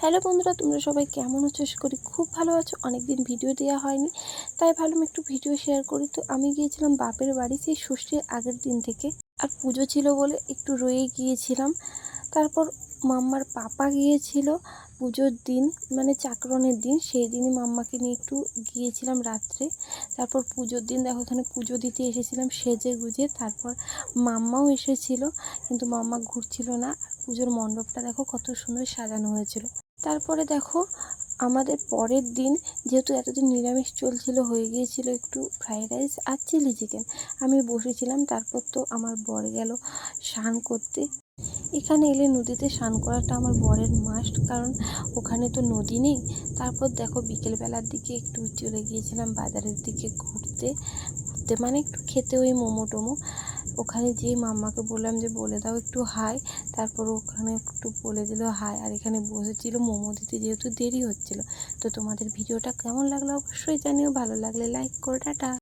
Hello বন্ধুরা, তোমরা সবাই কেমন আছো? আশা করি খুব ভালো আছো। অনেকদিন ভিডিও দেওয়া হয়নি, তাই ভাবলাম একটু ভিডিও শেয়ার করি। তো আমি গিয়েছিলাম বাপের বাড়ি সেই ষষ্ঠীর আগের দিন থেকে, আর পুজো ছিল বলে একটু রয়ে গিয়েছিলাম। তারপর মাম্মার পাপা গিয়েছিল পুজোর দিন, মানে চাকরনের দিন, সেই দিনই মাম্মাকে নিয়ে একটু গিয়েছিলাম রাত্রে। তারপর পুজোর দিন দেখো এখানে পুজো দিতে এসেছিলাম সেজে গুজে। তারপর মাম্মাও এসেছিল, কিন্তু মাম্মা ঘুরছিল না। আর পুজোর মণ্ডপটা দেখো কত সুন্দর সাজানো হয়েছিল। তারপরে দেখো আমাদের পরের দিন, যেহেতু এতদিন নিরামিষ চলছিল, হয়ে গিয়েছিল একটু ফ্রাইড রাইস আর চিলি চিকেন। আমি বসেছিলাম। তারপর তো আমার বর গেল স্নান করতে। এখানে এলে নদীতে স্নান করাটা আমার বরের মাস্ট, কারণ ওখানে তো নদী নেই। তারপর দেখো বিকেলবেলার দিকে একটু চলে গিয়েছিলাম বাজারের দিকে ঘুরতে ঘুরতে, মানে একটু খেতে, ওই মোমো টোমো। ওখানে যেয়ে মাম্মাকে বললাম যে বলে দাও একটু হাই। তারপর ওখানে একটু বলে দিল হাই, আর এখানে বসেছিল মোমো দিতে, যেহেতু দেরি হচ্ছিল। তো তোমাদের ভিডিওটা কেমন লাগলো অবশ্যই জানিও, ভালো লাগলে লাইক করো, টাটা।